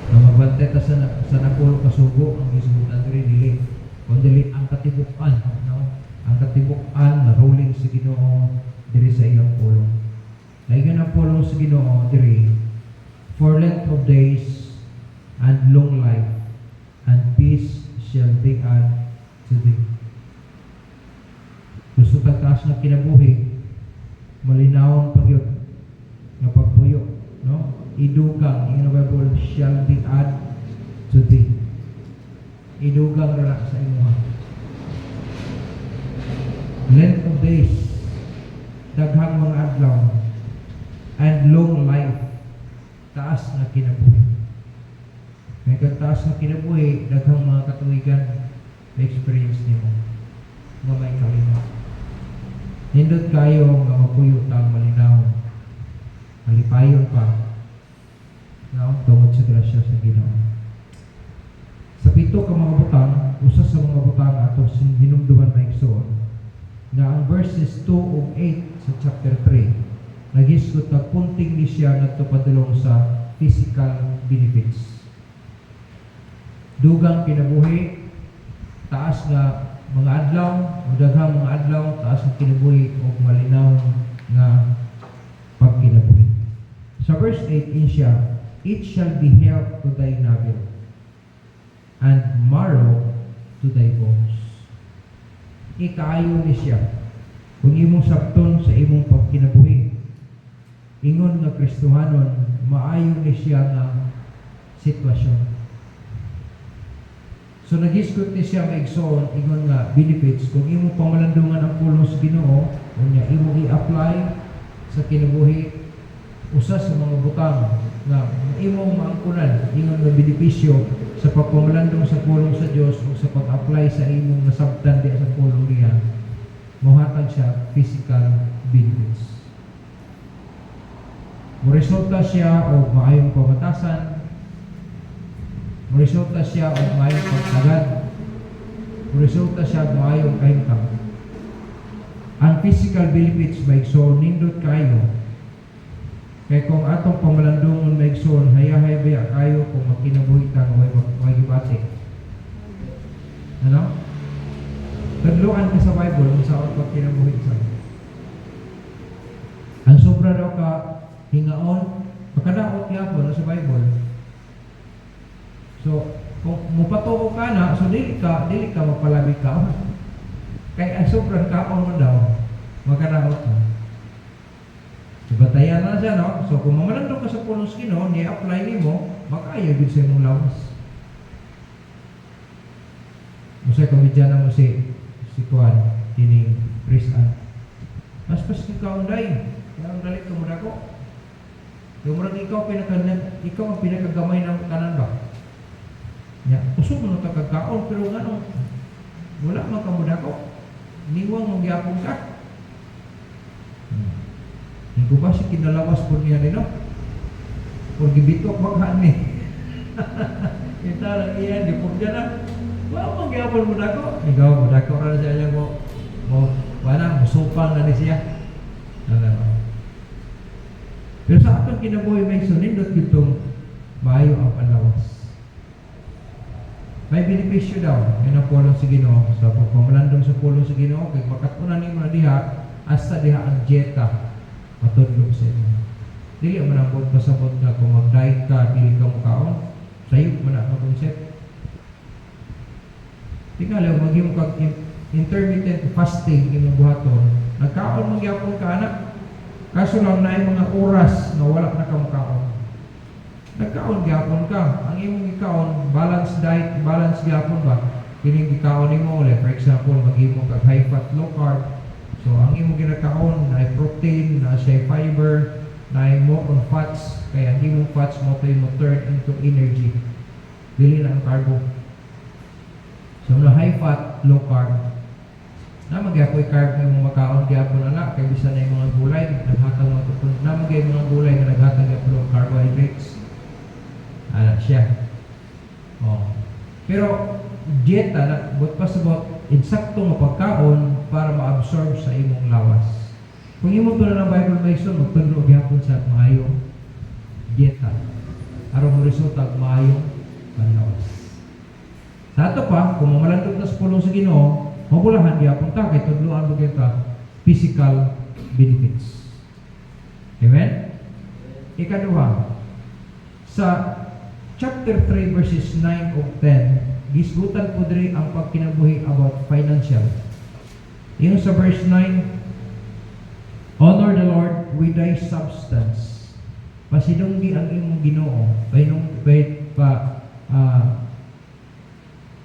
Na mabantay ta sa napulo kasugo ang gisugutan diri dili. Kun dili ang katibukan, no? Ang katibukan na ruling sa Ginoo diri sa iyang pulong. Laingon ang pulong sa Ginoo diri for length of days and long life and peace shall they add to thee. Gusto tagtaas na kinabuhi, malinawang pagyod nga pagpuyo, no? Idugang, in the Bible, shall be add to thee. Idugang ra sa imuha. Length of days, daghang mga adlaw, and long life, taas na kinabuhi. May taas na kinabuhi, daghang mga katuwigan na experience nimo nga may kalima. Nindot kayo nga mapuyo tang malinaw. Malipayon pa. No, tungod sa grasya sa Ginoo. Sa pito ka mga butang, usa sa mga butang ato hinumduman maigsoon nga ang verses 2 ug 8 sa chapter 3 nagisgot nagpunting ni siya ngadto padulong sa physical benefits. Dugang kinabuhi, taas nga mga adlaw, o daghang mga adlaw, taas ang kinabuhi o malinaw nga pagkinabuhi. Sa verse 8 in siya, it shall be health to thy navel and marrow to thy bones. Ikaayo ni siya kung imong sabton sa imong pagkinabuhi. Ingon nga Kristohanon, maayo ni siya nga sitwasyon. So nagisgot ni siya maigsoon, ingon nga benefits kung imong pamalandungan ang pulong sa Ginoo, unya imong i-apply sa kinabuhi, usa sa mga butang nga imong maangkunan ingon nga benepisyo sa pagpamalandong sa pulong sa Dios o sa pag-apply sa imong nasabtan diha sa pulong niya, mohatag siya physical benefits. Moresulta siya og maayong pamatasan, moresulta siya og maayong pagtagad, moresulta siya og maayong kahimtang. Ang physical benefits maigsoon nindot kayo. Kaya kung atong pamalandungon maigsoon, hayahaya kayo kung makinabuhi ka o may gibati. Ano? Tadluan ka sa Bible kung saan pag kinabuhi ka. Ang sobra daw ka hingaon, makadaot yapon sa Bible. So, kung mupatuo ka na, so dili ka mapalabi ka. Kaya ang sobrang kaon mo daw, makadaot ka. Batayan na siya, no? So, kung mamalandong ka sa pulong sa Ginoo, ni-apply nimo, makaya din sa imong lawas. Musay komedyan na mo si Kuan, kining Chris Ann. Mas ikaw unday, kaya ang dalit ka mo dako. Yung murag ikaw ang pinakagamay ng kanan ba? Usog mo na kagkaon, pero ano, wala man ka mo dako. Niwang mong gyapon ka. Hindi ba si kinalawas po niya nino? O gibitok maghan ni. Kita lang iyan, di po dyan na. Wala magyapon mo dako. Ikaw mo dako na siya niya mo. Musupang na ni siya. Pero sa atong kinabuhi may sunindot itong maayo ang panlawas. May benepisyo daw. Yan ang pulong sa Ginoo. Sa pagpamalandong sa pulong sa Ginoo, kay makatunan ni mga diha, hasta diha ang dieta. Matudlog sa inyo. Dili man ang pasabot nga kung mag-diet ka, dili ka mukaon. Sayop man ang concept. Tingala, maging kag intermittent fasting imong buhaton. Nagkaon magyapon ka anak. Kaso lang na mga oras na wala na ka mukaon. Nagkaon gyapon ka. Ang imong gikaon, balance diet, balance gyapon ba? Kining gikaon nimo, like for example, mag-imo kag high fat, low carb. So, ang imong ginakaon, na protein, na siya fiber, na more on fats, kaya ang imong fats mo tayo mo turn into energy. Dili na ang carbo. So, na high fat, low carb. Na magyapoy carb na yung makaon, gyapon na kaya bisa na yung mga gulay, naghatag mga tutun. Na magyay mga gulay na naghatag yung carbohydrates. Siya. Oh. Pero, dieta, but pasabot, insakto nga pagkaon para ma-absorb sa imong lawas. Kung imong tulad ng Bible Mason, magtudlo gyapon sa maayo dieta. aron mo resulta maayong panlawas. Sa ato pa, kung mamalandog na sa pulong sa Ginoo, mabulahan gyapon ta kay tudloan mo kita physical benefits. Amen? Ikaduha, sa chapter 3 verses 9 of 10, gisgutan po diri ang pagkinabuhi about financial. Yung sa verse 9, honor the Lord with thy substance. Pasidunggi ang imong Ginoo.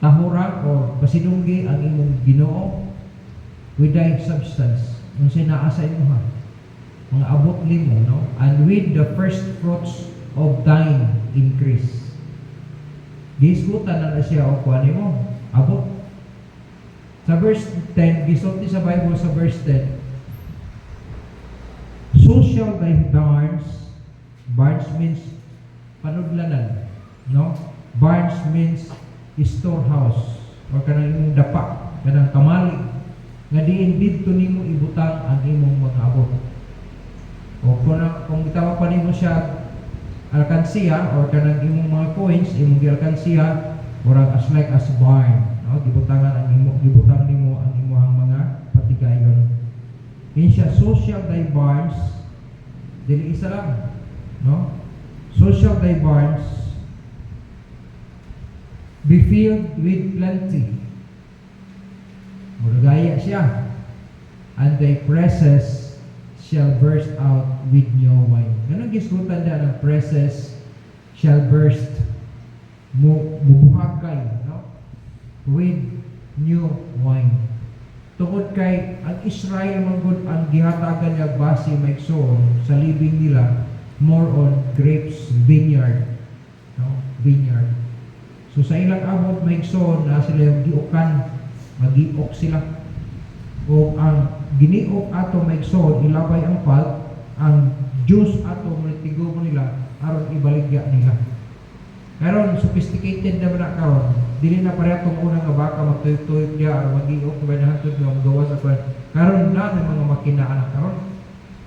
Tahura o pasidunggi ang imong Ginoo with thy substance. Kung naa sa imo ha, mga abot nimo, no? And with the first fruits of thine increase. Gisgutan na siya o kuha nimo, abot. Sa verse 10, gisulti sa Bible sa verse 10, so shall thy barns means panudlanan, no? Barns means storehouse or kanang imong dapa, kanang kamali nga diin didto nimo ibutang ang imong mga abot. O kung gitawag pa nimo siya alkansiya or kanang imong mga coins, imong gialkansiya murag as like as barn, no? Gibutangan ang gibutang nimo ang imong mga patigayon. Din siya social thy barns, dili isa lang, no? Social thy barns be filled with plenty. Muragaya siya. And thy presses shall burst out with new wine. Ganun gisgutan na ng presses shall burst, mubuhagay, no? With new wine. Tungod kay ang Israel manggod ang gihatagan niya base maigsoon sa libing nila more on grapes, vineyard, no? Vineyard. So sa ilang abot maigsoon na sila yung giukan, magiok sila. O ang giniok ato maigsoon, ilabay ang pulp, ang juice ato multigo mo nila aron ibaligya nila. Karon sophisticated na ba karon? Dili na pareha tong unang nga baka magtuyok-tuyok niya aron magiok na hantod nga magawa sa kwan. Karon na may mga makina anak karon.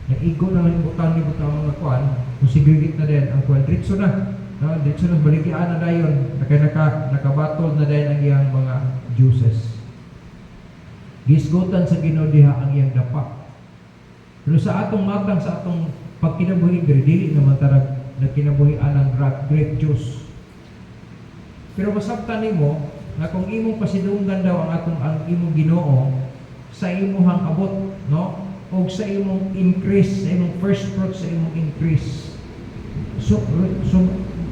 Naigo na lang butang ni butang mga kwan, musigigit na din ang kwan diretso na. No, dito na baligyan na dayon, nakabatol na dayon ang iyang mga juices. Gisgutan sa Ginoo diha ang iyang dapa. Pero sa atong matang, sa atong pagkinabuhi dili naman tarag nagkinabuhian ang grape juice. Pero masabtan nimo nga kung imong pasidunggan daw ang imong Ginoo sa imong abot, no? O sa imong increase, sa imong first fruit, sa imong increase. So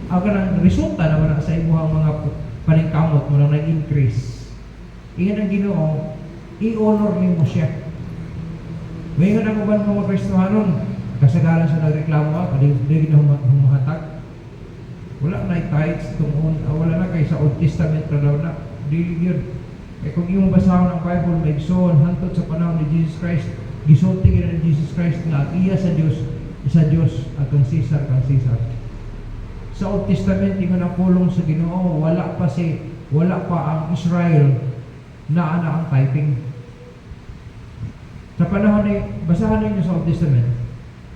ang resulta naman sa imong mga paningkamot mo lang nag-increase. Iyan ang Ginoo, i-honor nimo siya. May nga na uban mga Kristohanon, kasagaran sa nagreklamo hindi na humahatag. Wala na tithes wala na kay sa Old Testament na daw na. Dili yun. Eh kung imong basahon ang Bible, may igsoon hantod sa panahon ni Jesus Christ, gisulti ni Jesus Christ nga iya sa Dios at kang Caesar. Sa Old Testament, ingon ang pulong sa Ginoo, wala pa ang Israel na ang typing. Sa panahon ni, basahan ninyo sa Old Testament,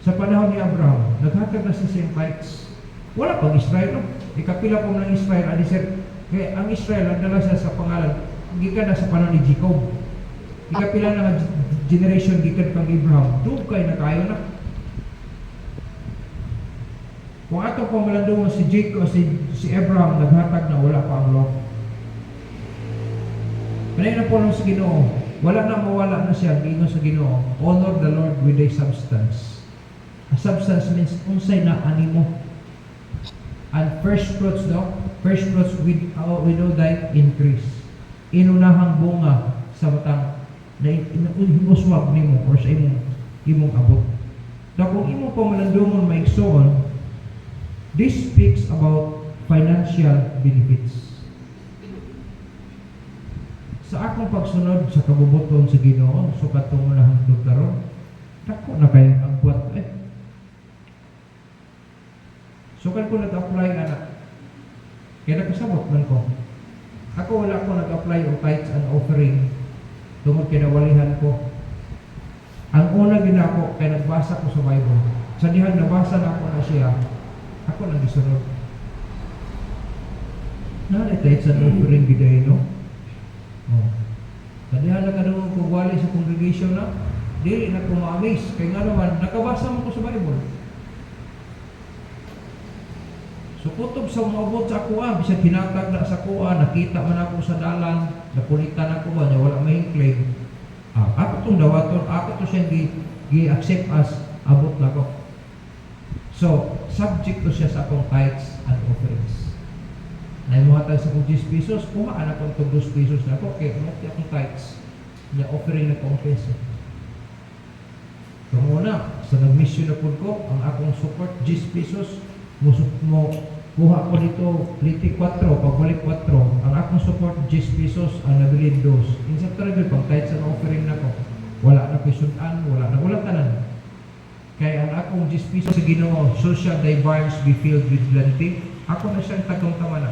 sa panahon ni Abraham, naghatag na siya sa tithes. Wala pang Israel, no? Ikapila po ng Israel, kaya ang Israel, ang dala siya sa pangalan, gikan na sa panahon ni Jacob. Ikapila na generation, gikan pang Abraham, doon kayo na kayo na. Kung ato pong malandungan si Jacob, si Abraham, naghatag na wala pa ang law. Panay na po lang sa Ginoo, wala na mawala na siya, gingon sa Ginoo, honor the Lord with a substance. A substance means unsay na animo. And first fruits, no? First fruits with all thy increase. Inunahang bunga sa matang na imuswag nimo or sa imong abot. So kung imong pamalandungan maigsoon, this speaks about financial benefits. Sa akong pagsunod sa kabubuton sa Ginoo, so katong unahang karon, dako na kay ang buhat So kan ko nag-apply anak. Kaya nakasabot man ko. Ako wala ko nag-apply o tithes and offering tungod kay nawalihan ko. Ang una ginako kay nagbasa ko sa Bible. Sa dihang nabasa na ako na siya, ako nang gisunod. Tayo sa offering biday, no? Oh. Kadihan na ka naman kung wali sa congregation na, dili na kumamis. Kaya nga naman, nakabasa mo ko sa Bible. So kutob sa umabot sa kuha, bisag hinatag na sa kuha, nakita man ako sa dalan, napulitan ako ba, niya wala may claim. Ako itong dawaton, ako ito siyang gi-accept as abot na ko. So, subject to siya sa akong tithes and offerings. Naimuhatag sa kong 10 pesos, kuhaan akong 2 pesos na ako, kaya umati akong tithes, niya offering na kong peso. So muna, sa nag-mission na po ko, ang akong support 10 pesos, mo kuha ko dito 24, pagbalik 4, ang akong support 10 pesos, ang nabilin 2. Insa talaga pang tithes and offering na ko, wala na pisunan, wala tanan. Kaya ang akong 10 pesos sa Ginoo, so shall thy barns be filled with plenty. Ako na siyang tagong tama na.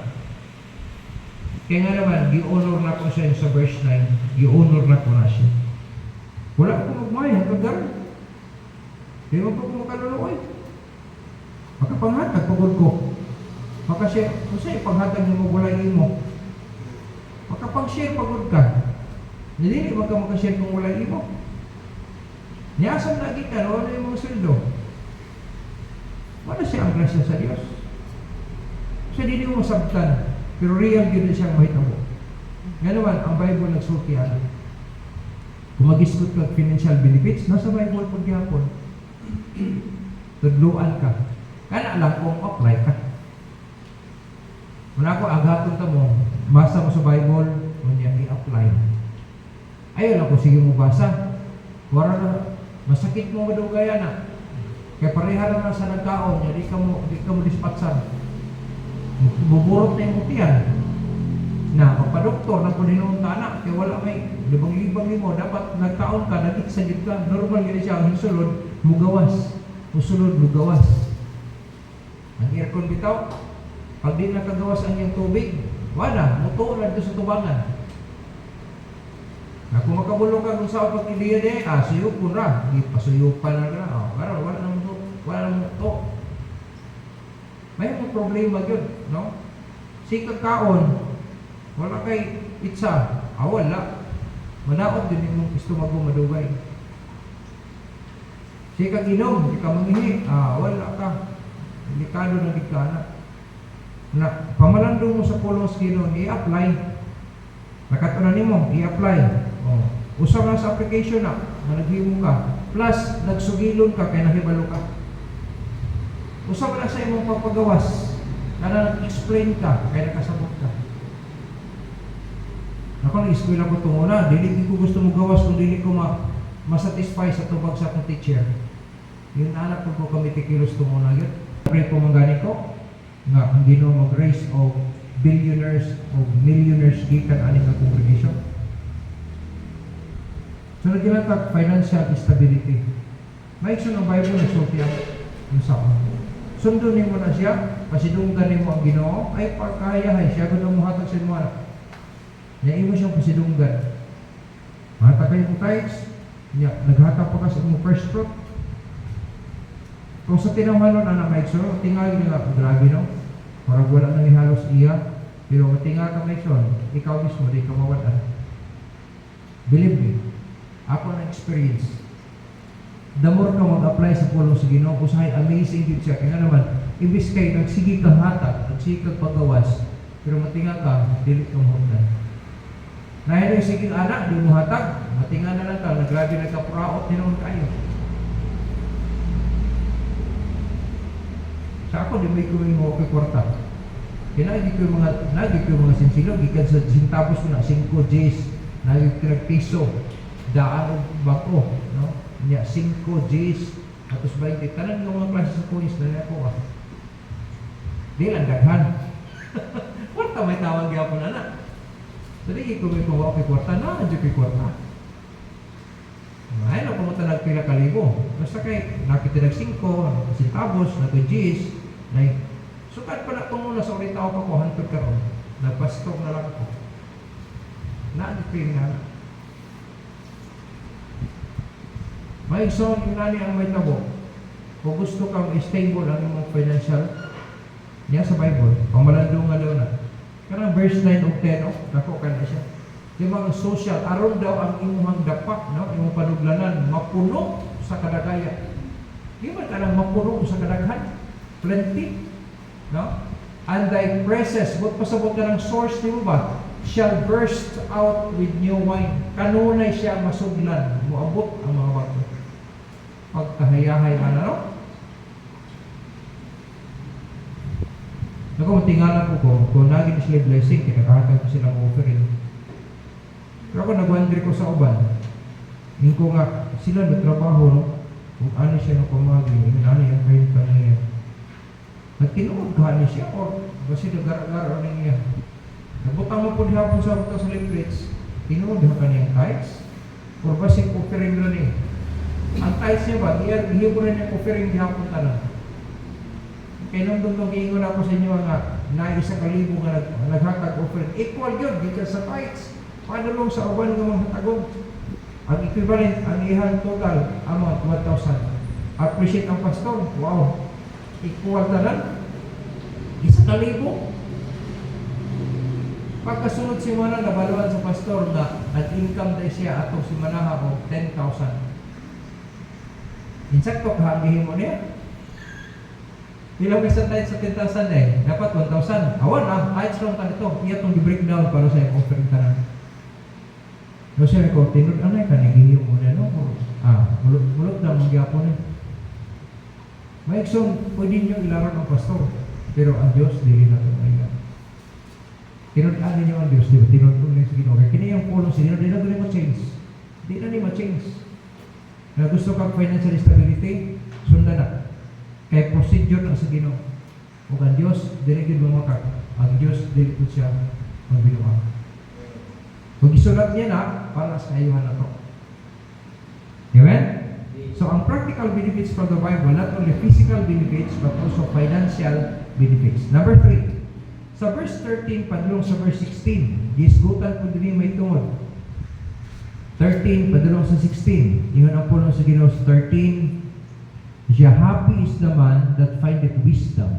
Kaya nga naman, gi-honor na ko siya sa verse 9, gi-honor na ko na siya. Wala ko magmay, hanggang di mo po kung kaluluoy. Makapanghatag pagod ko. Maka siya, kung sa'yo panghatag mo wala imo. Makapag-share pagod ka. Hindi makashare kung wala imo. Niyasam lagi ka, wala yung mga sweldo. Wala siya ang grasya sa Diyos. Siya hindi mo masabtan, pero real yun siyang mahitabo. Nga naman, ang Bible nagsulti ano. Kung mag-iskot ka financial benefits, nasa Bible pag yapon. Tudluan ka. Kaya alam kung apply ka. Muna ako, agaton ka mo, basa mo sa Bible, kanya i-apply. Ayun ako, sige mo basa. Wala na, masakit mo madugaya na. Kaya pareha naman sa nagkaon niya, di ka mo dispatsan. Buburot na yung mutiyan. Na, magpa-doktor na puninong ka anak, kaya wala may libang-libang mo, dapat nagkaon ka, nag-exagit ka, normal gini siya, ang hinsulod, mugawas. Musulod, mugawas. Ang aircon bitaw, pag di nakagawas ang iyong tubig, wala, mutuon na dito sa tubangan. Na kung makabulong ka kung saan pag-iliyan suyupon na, hindi pa suyupan na na, karon wala nang muto. May mga problema yun, no? Si kakaon, wala kay pizza, wala. Manaot din yung gusto madugay. Si kag-inom, di ka mangihi, wala ka. Delikado ng dikana. Na, pamalandong mo sa pulong skinon, i-apply. Nakatunan mo, i-apply. Usa na sa application na naghimo ka. Plus, nagsugilon ka, kaya nahibalo ka. Usa na sa imong papagawas, na nag-explain ka, kaya nakasabot ka. Ako, nag-eskwela ko ito muna, dili ko gusto mo gawas kung dili ko masatisfy sa tubag sa akong teacher. Yung anak ko kami kikilos ito muna yun. Pray po manggani ko, nga ang Ginoo mag-raise of billionaires o millionaires gikan ani nga congregation. So nagkinatag financial stability. May ikso ng Bible nagsulti ang sama. Sundon nimo na siya, pasidunggan nimo ang Ginoo, ay pagkayahay siya gud ang muhatag sa inyo. Nya imo siyang pasidunggan. Mahatag kayo mo tithes, nya naghatag pa ka sa imong first fruit. Kung sa tinamanon anak may ikso, tingali nga grabe no. Parang wala nang ihalos iya, pero matinga ka may ikso, ikaw mismo di ka mawalan. Believe me, ako na experience. The more ka mag-apply sa pulong sa Ginoo, usahay amazing din siya. Kaya naman, ibis kay nagsigi kang hatag, nagsigi kang pagawas, pero matinga ka, dili ka mahutan. Nahil yung siging anak, di mo hatag, matinga na lang ka, nagrabe na ka, praot, ninoon kayo. Sa ako, di may kuming mo kay kwarta. Kaya nagig ko yung mga sinsilo, gikan sa sintabos ko na 5 Gs, nagig ko piso, daan o bako, no? Nya 5 Gs, atos 20, tanan yung mga klase sa pulis na ako di lang daghan. Kwarta may tawag yapon anak. So di ko may kuha kay kwarta na, adyo kay kwarta. Ay, no, pumunta nagpila kalibo. Basta kay, nakita nag 5, sintabos, nag-Gs, sukat pa na ito muna sa ulit tao pa ko, hantod ka ron. Nagpastog na lang ako. Na-depend na. May song yung nani ang may tabo. Kung gusto kang stable ang imong financial, niya sa Bible, pamalandong nga daw na. Karang verse 9 o 10, no? Dako ka na siya. Yung mga social, aron daw ang imuhang dapak, no? Imong panuglanan, mapuno sa kadagaya. Di ba ka nang mapuno sa kadaghan? Plenty. No? And thy presses, but pasabot ka ng source, di ba? Shall burst out with new wine. Kanunay siya masuglan. Muabot ang mga bato. Pagkahayahay, no? Nagkamuntingalan ko kung naging sila blessing, kinakahatag ko silang offering. Pero ako nagwandri ko sa uban. Yung ko nga, sila nagtrabaho, no? Kung ano siya ng pamagi, yung ano yung kahit pa niya. Nagtinuod ka niya siya, o kasi nagara-gara niya. Nagbutang mo po dihapon sa buta sa liquids, tinuod ka niyang tithes, or basing offering lang eh. Ang tithes niya ba, dihiyo ko rin yung offering dihapon tanan. Kaya nung ingon ako sa inyo nga, na 1,000 nga naghatag offering, equal yun, because sa tithes, padulong sa uban ng mga hatagong. Ang equivalent, ang ihang total amount, 1,000. Appreciate ang pastor, wow, equal tanan, 1,000. Pagkasunod si Mana, nabaluan sa pastor na at income day siya atong si Manaha o 10,000. Insakto kahangihin mo niya. Bilang isa tayo sa 10,000 eh, dapat 1,000. Awan kahit strong tayo ito, iya itong di-breakdown para sa yung offering tanan. No siya ko, tinod anay ka, nagihiyong mo na, no? Mulot na magyapon eh. Maikson, pwede nyo ilaran ang pastor, pero ang Diyos, dili na ito mailan. Tinod-anin nyo ang Diyos, di ba? Tinod ko lang sa Ginoo. Kaya kini yung pulong siya, di na ito ma-change. Di na ni ma-change. Na gusto kang financial stability, sundan na. Kaya procedure na sa Ginoo. O ang Diyos, dinigid mo makak. Ang Diyos, dinigid siya magbinuha. Kung isulat niya na, para sa ayuhan na ito. Amen? So, ang practical benefits from the Bible, not only physical benefits, but also financial benefits. Number 3. Sa verse 13, padulong sa verse 16, gisgutan ko din may tungod. 13, padulong sa 16. Ingon ang pulong sa Ginoo sa 13, siya, happy is the man that findeth wisdom.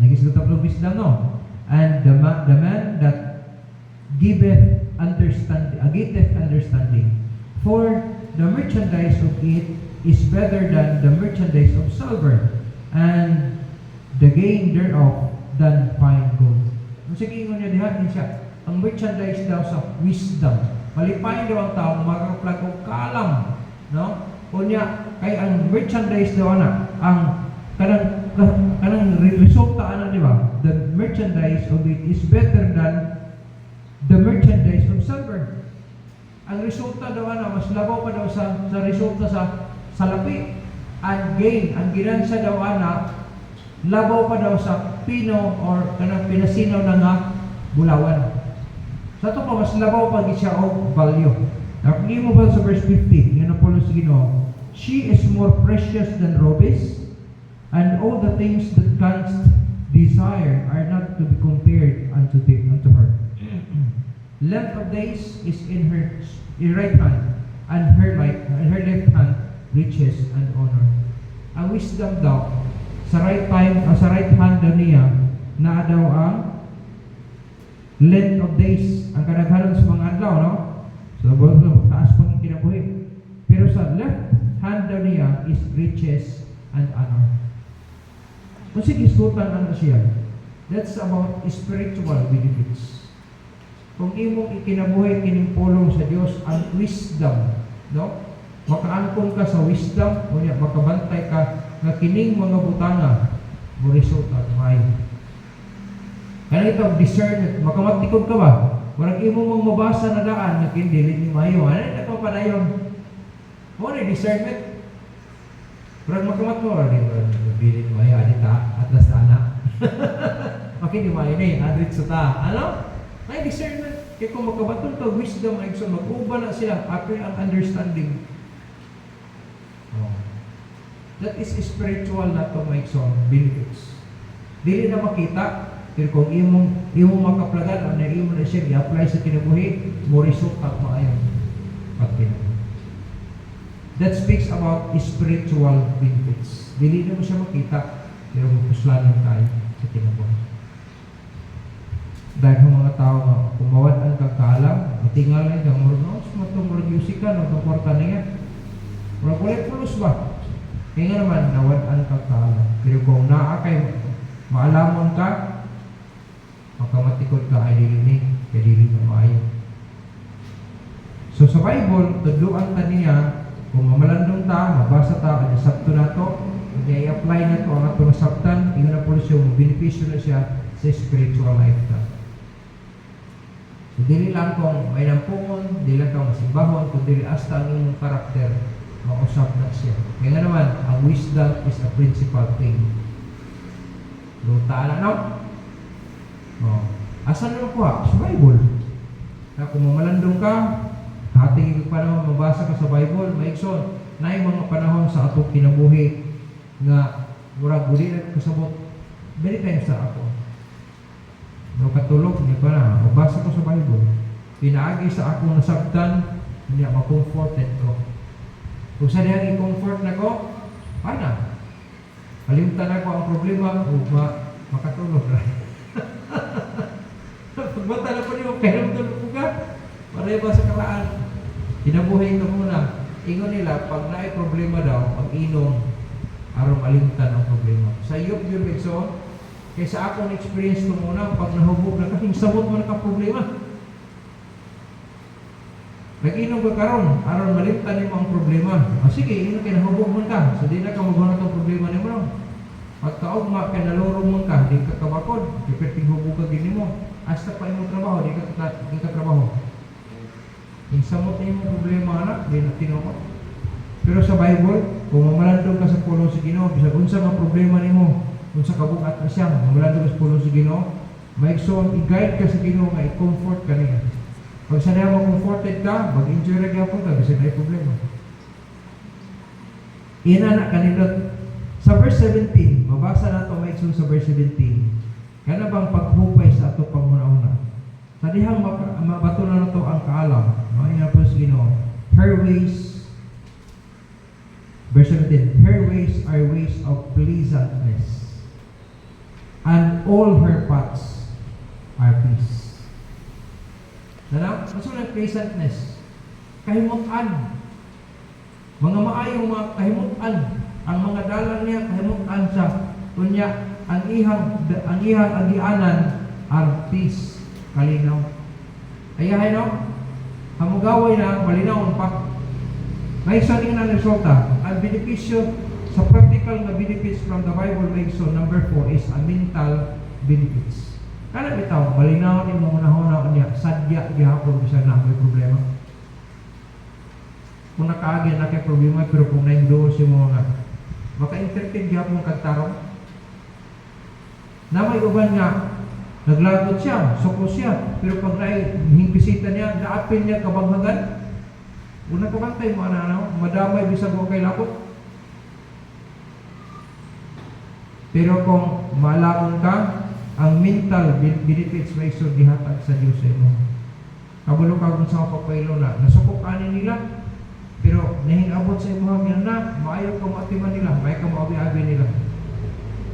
Nagisgutan ko wisdom, no? And the man that giveth understanding. For the merchandise of it is better than the merchandise of silver, and the gain thereof than fine gold. Ang sige niya dihatin siya, ang merchandise daw sa wisdom. Malipayin daw ang tao, magkakaplag o kalam, no? Kunya, kay ang merchandise daw ang kanang resulta di ba? The merchandise of it is better than the merchandise of silver. Ang resulta daw mas labaw pa daw sa resulta sa salapi. And gain, ang ginansya daw labaw pa daw sa pino or kanang pinasinaw na nga bulawan. Sa ito pa, mas labaw pa siya o value. Nakikita mo ba sa verse 15, yun ang Paulo sa Ginoo, she is more precious than rubies, and all the things that canst desire are not to be compared unto her. Length of days is in her right hand, and her left hand riches and honor. Ang wisdom daw, sa right hand daw niya, na daw ang length of days, ang kadaghanan sa mga adlaw, no? So, taas pang kinabuhi. Pero sa left hand daw niya is riches and honor. Kung sigisgutan ano siya, that's about spiritual benefits. Kung imong ikinabuhi kining pulong sa Dios ang wisdom, no? Makaangkon ka sa wisdom, kunya makabantay ka nga kining mga butanga mo resulta may. Kaya ito discernment, makamatikod ka ba? Warang imo mong mabasa na daan na kindili ni mayo. Ano ito pa padayon? Mo ni discernment. Warang makamat mo dili ni mayo adita atlas ta anak. Okay ni mayo ni adrit sa ta. Ano? May discernment. Kaya kung makabaton ka wisdom ay so mag-uban na sila after ang understanding. That is spiritual na to make some benefits. Dili na makita, pero kung imong makaplagan, na imo na siya i-apply sa kinabuhi, mo resulta maayon pagkinabuhi. That speaks about spiritual benefits. Dili na mo siya makita, pero mapuslanan tayo sa kinabuhi. Dahil ang mga tao nga, kumawad ang kagkalam, matingal na yung murag, no, sumatong murag yusika, no, kaporta niya. Murag ulit pulos ba? Kaya nga naman, nawad ang kagkalam. Pero kung naa kay maalamon ka, magkamatikod ka ay dilinig, kay dili na maayo. So sa Bible, tudluan ta niya, kung mamalandong ta, mabasa ta, ang sabto na to, i-apply na to ang ato nasabtan, yun na po siya, benepisyo na siya sa spiritual life ta. So, dili lang kung may nampungon, dili lang kang masimbahon, kung dili hasta ang inyong karakter, mausap na siya. Kaya nga naman, ang wisdom is a principal thing. Luta na, no? Oh. Asan naman po Sa Bible. Na kung mamalandong ka, hating panahon, mabasa ka sa Bible, maikson, na yung mga panahon sa atong kinabuhi, nga murag guli na kasabot, many times sa ako. No, katulog niya pa na, magbasa ko sa Bible, pinaagi sa akong nasabtan, niya ma-comforted ko. Kung sa niyang i-comfort na ko, na. Kalimutan ako ang problema, makatulog na. Pagbata na po niyo, pero tulog ka, pareho ba sa kalaan? Kinabuhay ka muna. Ingon nila, pag naay problema daw, pag-inom, araw malimtan ang problema. Sa iyo, yun, Bigson, kaya sa akong experience ko muna, pag nahubog na kasing sabot mo na ka-problema. Nag-inom ka karon, aron malimtan mo ang problema. Sige, inom ka, nahubog mo ka. So, di na ka maghanap ang problema ni mo. Pagkaugma ka, nalurong mo ka, di ka kabakod, di ka tinghubog ka gini mo. Hasta pa imong trabaho, di ka trabaho. Yung samot na yung problema na, di na tinawag. Pero sa Bible, kung mamalandong ka sa pulong sa Ginoo, bisag unsa nga problema nimo, kung sa kabugat na siya, mamalandong ka sa pulong sa Ginoo, maigsoon, i-guide ka sa Ginoo nga i-comfort ka niya. Pag sa niya ma-comforted ka, mag-enjoy na gyapon ka, bisag na yung problema. Ina na kanindot. Sa verse 17, mabasa na ito maigsoon sa verse 17. Kana bang paghupay sa ato panguna-una? Sa dihang mabato na ito ang kaalam. Mga po sa Ginoo. Her ways, verse 17, her ways are ways of pleasantness, and all her paths are peace. Dala, maso na pleasantness. Kahimutan. Mga maayong mga kahimutan. Ang mga dalan niya, kahimutan siya. Kunya, ang ihang agianan are peace. Kalinaw. Ayahay no? Hamugaway na, malinawon pa. May isa rin na resulta. Ang benepisyo sa practical na benefits from the Bible, may so number 4 is a mental benefits. Kana bitaw, malinaw ni mo unahon niya, sadya gihapon bisa na may problema. Kung nakaagi na kay problema, pero kung naindoor si mo nga, maka-entertain gihapon kagtarong. Na may uban nga, naglagot siya, suko siya, pero pag naibisita niya, naapil niya kabanghagan, una ko bantay mo madamay bisag ko kay lakot. Pero kung malakon ka, ang mental benefits may so gihatag sa Dios sa imo. Kabalo ka kung sa papaylo na nasukok ani nila, pero nahingabot sa imo hangyan na maayo ka maatiman nila, may ka maabi-abi nila.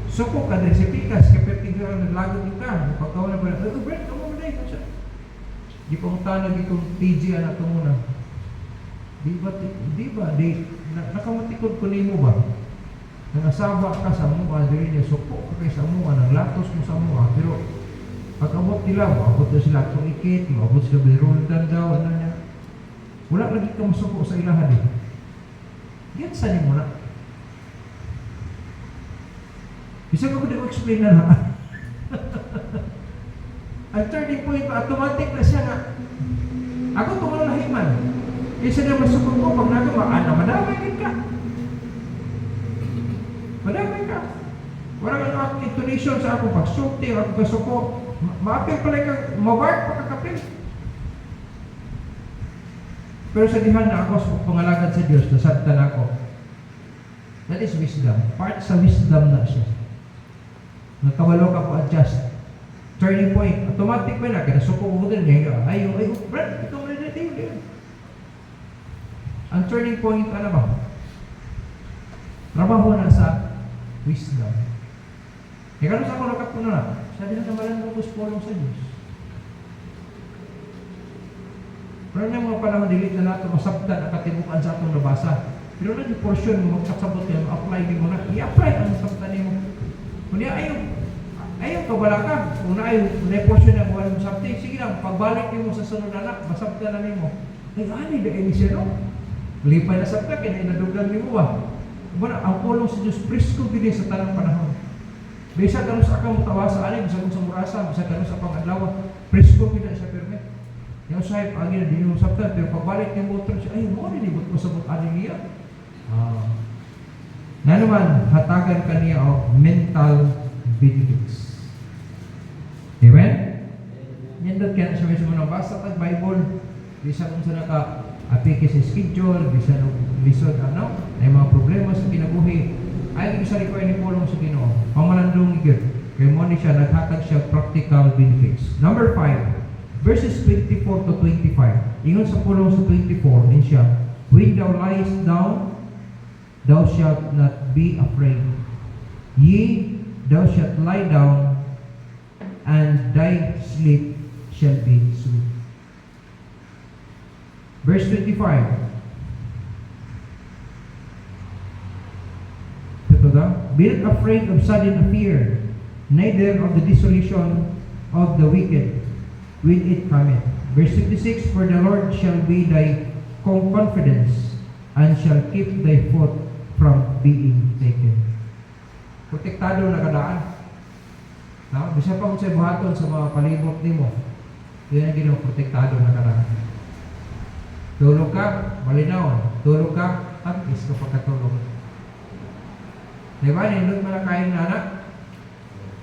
Sukok ka din si Pikas, kapit tigil naglagot ka, pagkaw na ba, Brent, kamo mo na siya. Di pa utana di kong TG anak ko muna. Di ba, nakamatikod ko nimo ba? Nangasaba ka sa mua, dili niya suko ka kay sa mua, naglatos mo sa mua, pero pag-abot nila, maabot na sila itong ikit, maabot sila biruldan daw, ano niya. Wala lagi ka masuko sa ilahan eh. Yan sa niyo muna. Bisa ko din explain na lang. Ang turning point, automatic na siya nga. Ako tumalahiman. Isa na masukot ko, pag nagama, madamay ka. Madamay ka. Walang ano akong intonation sa akong pagsulti, akong kasuko. Maapil pala ka, mabark pa kakapil. Pero sa dihan na ako sa pangalagad sa Diyos, nasagtan ako. That is wisdom. Part sa wisdom na siya. Nagkabalo ka po adjust. Turning point. Automatic ba na? Kaya nasuko ko din niya. Brad, ito mo na din. Ang turning point, ano ba? Trabaho na sa wisdom. Kaya kano sa ako nakapuna na? Sabi na kamalan mo ko spolong sa Diyos. Pero na mga panahon dili na nato masabtan ang katibukan sa atong nabasa. Pero na di portion mo magkasabot kayo, apply din mo na, i-apply ang sabtan nimo. Kundi ayaw kabala ka. Kung na portion na mo alam sabti, sige lang, pagbalik nimo sa sunod anak, masabtan na nimo. Ay, ani da ini siya no? Lipay na sabta, kaya inaduglan nimo ba? Kumana, ang pulong sa Diyos, presko din sa tanang panahon. Bisa ganun sa akang mutawasa, ani, bisa ganun sa murasa, bisa ganun sa pang-adlaw, presko din siya permit. Yung sahib, ang ina, di mo sabta, pero pagbalik nimo otro siya, ay, mo, nilibot mo sabot ani niya. Na naman, hatagan ka niya o mental benefits. Amen? Nindot kaya siya may sumunang basa tag Bible, bisa kung sa naka-apike sa schedule, bisa nung lisod, may mga problema sa kinabuhi, ay isa require ni Pulong sa Ginoo. Pamalandong igod. Kaya mo ni siya, naghatag siya practical benefits. Number 5, verses 24 to 25. Ingon sa Pulong sa 24, din siya, when thou liest down, thou shalt not be afraid. Ye, thou shalt lie down, and thy sleep shall be sweet. Verse 25. Be not afraid of sudden fear, neither of the dissolution of the wicked when it cometh. Verse 26. For the Lord shall be thy confidence, and shall keep thy foot from being taken. Protektado na kadaan. Bisa pa kung sa buhaton sa mga palibot nimo, yun ang ginong protektado na kadaan. Tulog ka, malinaw. Tulog ka, is ka pagkatulog. Diba, nindot mo na kain na anak.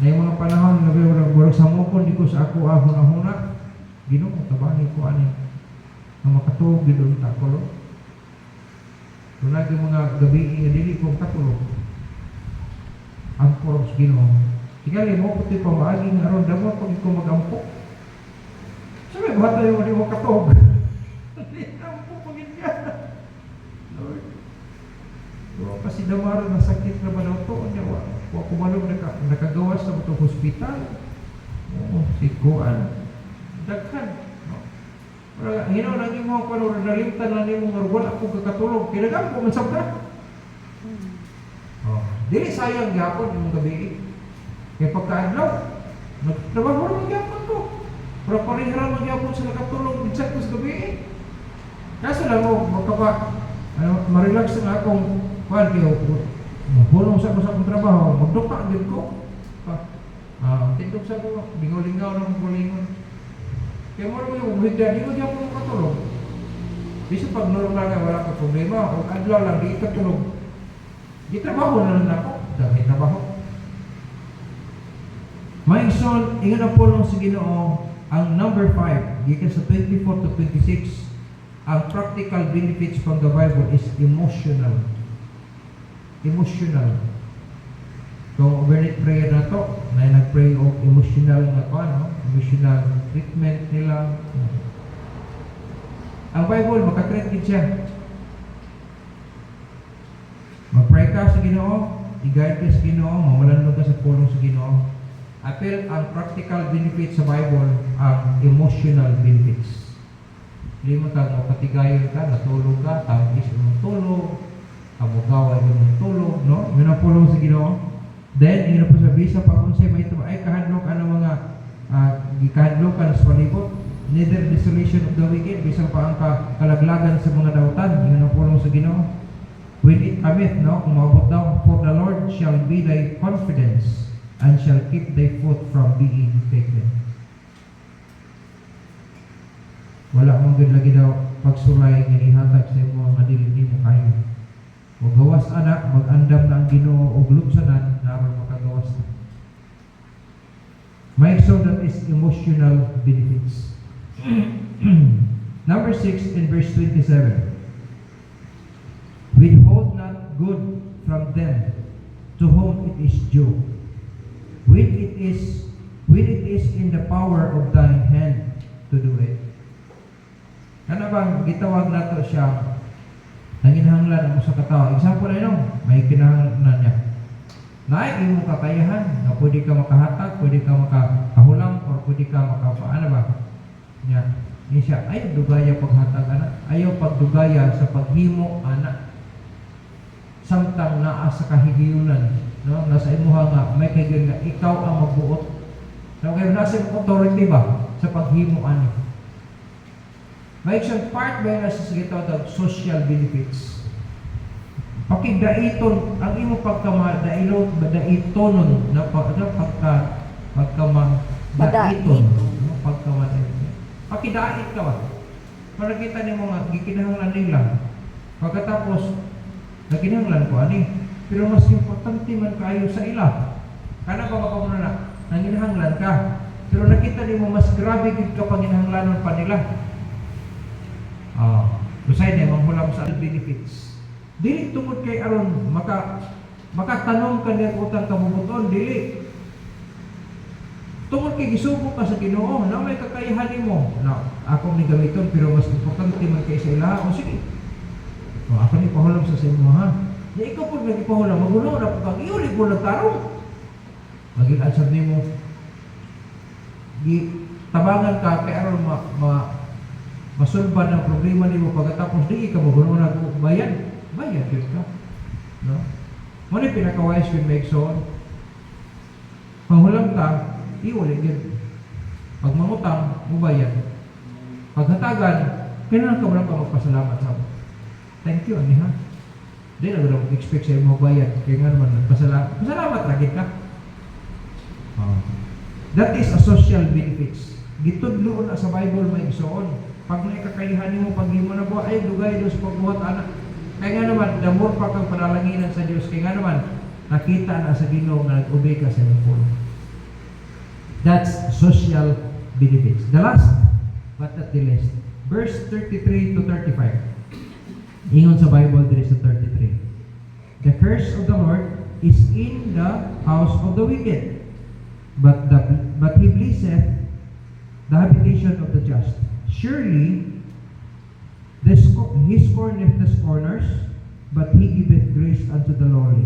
Na yung mga panahon, nagawag sa mukon, di ko sa ako ahuna-huna. Ginoo, tabangin ko ani. Ang makatulog, ginoon takulo. Kung lagi mga gabi, dili ko katulog. Ang poros Ginoo. Tigali mo, puti pa maaging aron, damo pag ko mag-ampok. Sabi, buhat tayo mo katulog. Ampok pagin ka. Lord. Kasi damaro na sakit na ba daw to? Huwag kumalong nakagawas sa itong hospital. Sikuan. Daghan. Hinaw nang imo ang panuro, nalimtan na nimo nga wala ako kakatulog. Kinagamit ko man sabta. Dili sayang gyapon imong gabi. Kaya pagkaadlaw, nagtrabaho rin gyapon ko. Pero parihara man gyapon sa nakatulog bisan ko sa gabi. Kaso lang mo magkapa ma-relax na akong kuan kayo. Mahulong sa akong trabaho, magduka din ko. Tindog sa ko, lingaw-lingaw na magulingon. Kaya mo naman yung higda, di mo diyan po katulog. Bisa pag normal nga wala ka problema, kung adlaw lang, di katulog. Di trabaho na lang ako, dahil trabaho. My son, ingat na po lang sa Ginoo, ang number 5, gikan sa 24 to 26, ang practical benefits from the Bible is emotional. Emotional. Kung overnight prayer na to, na nag-pray of emotional na pa, emotional treatment nila. Ang Bible, makatreat din siya. Mag-pray ka sa Ginoo, i-guide ka sa Ginoo, mamalandog ka sa pulong sa Ginoo. Apil ang practical benefits sa Bible, ang emotional benefits. Hindi mo ka, patigayon ka, natulog ka, tangis mong tulog, kamugaway mong tulog, no? Yun ang pulong sa Ginoo. Then, yun po sabi sa pag-unsay may ito, ay kahadlok ang mga gikahadlokan sa palibot, neither desolation of the wicked, bisang pa ang kalaglagan sa mga dautan, yun ang pulong sa Ginoo. When it cometh, no, kung maabot daw, for the Lord shall be thy confidence, and shall keep thy foot from being taken. Wala mong good lagi daw pagsulay nga ihatag sa mga madili mo kayo. Magawas anak, mag-andam na ang Ginoo og lutsanan naron makagawas na. May so that is emotional benefits. Number 6 in verse 27. Withhold not good from them to whom it is due, when it is in the power of thine hand to do it. Ano bang gitawag nato siya nanginhanglan ang sa katawa? Example na yun, may kinahanglan niya. Naay imo kakayahan na pwede ka makahatag, pwede ka makahulang, or pwede ka makapaano ba? Niya. Ni siya ayaw dugaya paghatag anak, ayaw pagdugaya sa paghimo anak. Samtang naa sa kahigayunan, no? Nasa imuha nga may kahigayon nga ikaw ang magbuot. So kayo nasa imong authority ba sa paghimo ani? May isang part ba na sa gitawag social benefits. Pakidaiton ang imo pagkama-dailot daiton na pagkama daiton no pagkama-daiton. Pakidait ka ba? Para kita nimo nga gikinahanglan nila. Pagkatapos naginahanglan ko ani, pero mas importante man kayo sa ila. Kana ba makauna na nanginahanglan ka, pero nakita nimo mas grabe gid ka panginahanglanon pa nila. Usay na manghulam sa benefits. Dili tungod kay aron makatanong ka niya utang kabubuton, dili. Tungod kay gisugo ka sa Ginoo, na may kakayahan nimo. Na ako ni gamiton pero mas importante man kay sa ila. O sige. Ako ni pahulam sa imo ha. Di ikaw pud nagipahulam, magulo na pud kag iuli pud nagtarong. Maging-answer nimo. Gi tabangan ka kay aron masulban ang problema nimo pagkatapos di ka magulo na bayad yun ka, no? Muna pinaka-wise with Megson, panghulam ka, iulit yun. Pag mangutang, mubayad. Paghatagan, kailangan ka wala ka magpasalamat sa thank you, ani ha? Di na gano'n mag-expect sa'yo mubayad. Kaya nga naman, pasalamat lagi ka. That is a social benefits. Gitudlo na sa Bible may igsoon. Pag may kakayahan mo, pag di mo na buha, ay dugay doon sa pagbuhat anak. Kaya nga naman, the more pa kang panalanginan sa Diyos, kaya nga naman, nakita na sa Ginoo nga nag-obey ka sa iyong pulo. That's social benefits. The last, but not the least, verse 33 to 35. Ingon sa Bible, there is a 33. The curse of the Lord is in the house of the wicked, but he blesseth the habitation of the just. Surely, he scorneth the scorners, but he giveth grace unto the lowly.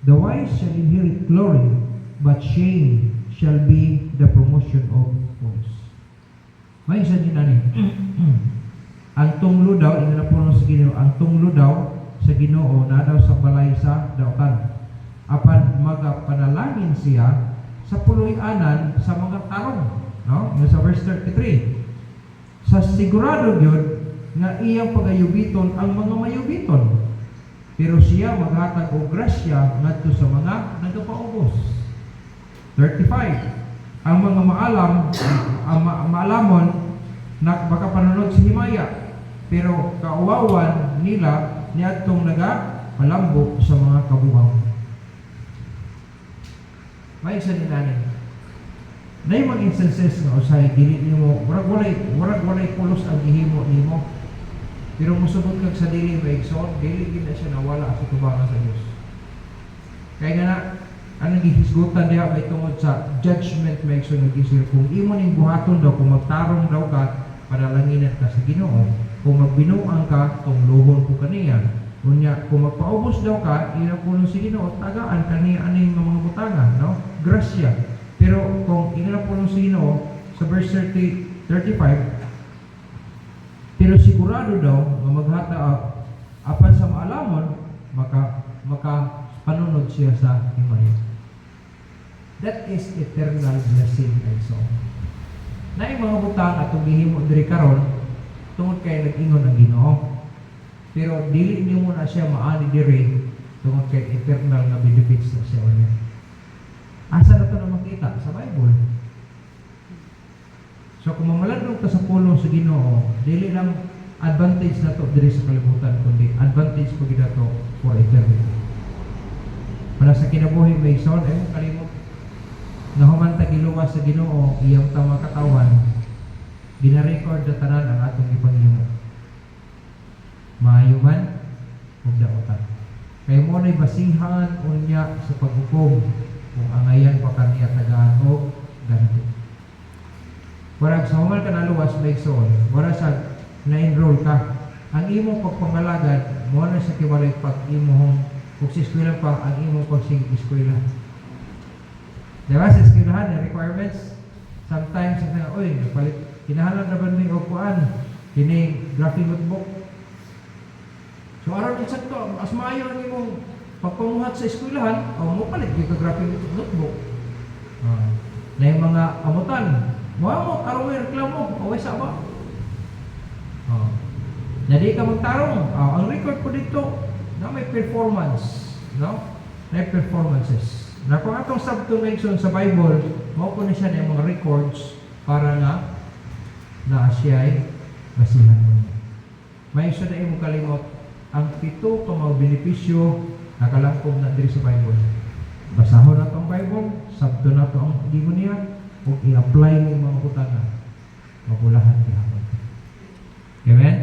The wise shall inherit glory, but shame shall be the promotion of fools. May isa din ani. Ang tunglo daw, ina na puno sa Ginoo, ang tunglo daw sa Ginoo na daw sa balay sa dautan. Apan magapanalangin siya sa puloy-anan sa mga tarong. No? Sa verse 33. Sa sigurado yun, nga iyang pagayubiton ang mga mayubiton, pero siya maghatag og grasya ngadto sa mga nagapaubos. 35. Ang mga maalamon baka panunod si himaya, pero kauwawan nila niadtong nagapalambo sa mga kabuang. May isa ni nanin. Nay mga instances nga usay dili nimo murag walay pulos ang gihimo nimo. Pero musubot kag sa dili maigsoon, dili gid na siya nawala sa tubangan sa Dios. Kaya nga na anong gihisgutan diha may tungod sa judgment maigsoon nga gisir kung imo ning buhaton daw kung magtarong daw ka panalanginan ka sa Ginoo, kung magbinuang ka tunglohon ko kaniya. Unya kung magpaubos daw ka, ina puno si Ginoo tagaan kaniya aning mga butangan, no? Grasya. Pero kung ina puno si Ginoo sa verse 35 pero sigurado daw nga maghata apan sa maalamon maka panunod siya sa himaya. That is eternal blessing and so. Naay mga butang atong gihimo diri karon tungod kay nag-ingon ang Ginoo. Pero dili nimo na siya maani diri tungod kay eternal na benefits na siya unya. Asa na ito na makita? Sa Bible. So kung mamaladong ka sa pulong sa Ginoo, dili lang advantage na to diri sa kalibutan, kundi advantage po gina to for eternity. Para sa kinabuhi may son, kalimot na humanta giluwas sa Ginoo, iyang tama katawan, gina-record na tanan ang atong ipanghimo. Maayo man, huwag daotan. Kaya mo na'y basihan unya sa paghukom kung angayan pa kaniya tagaan o ganito. Warag sa human ka naluwas may son, warag sa na-enroll ka. Ang imong pagpangalagad, mo na sa kiwalay pag-imong kung sa eskwela pa, ang imong pag-eskwela. Diba sa eskwelahan, na requirements, sometimes, oy, napalit kinahanglan na ba ning kuan kini graphic notebook. So aron insakto as maayo ang imong pagpamuhat sa eskwelahan, mo palit gyud ka graphic notebook. Na yung mga amutan, mo aron may reklamo, away sa ba? Na di ka magtarong, ang record po dito na may performance, no? May performances. Na kung atong subtonation sa Bible, mao po na siya na yung mga records para na siya ay basihan mo. May isa na imong kalimot, ang 7 ka mga benepisyo nakalangkob na diri sa Bible. Basahon na itong Bible, sabto na ito ang gigon niya, ug i-apply ng mga kutana. Mapulahan kihapon. Amen?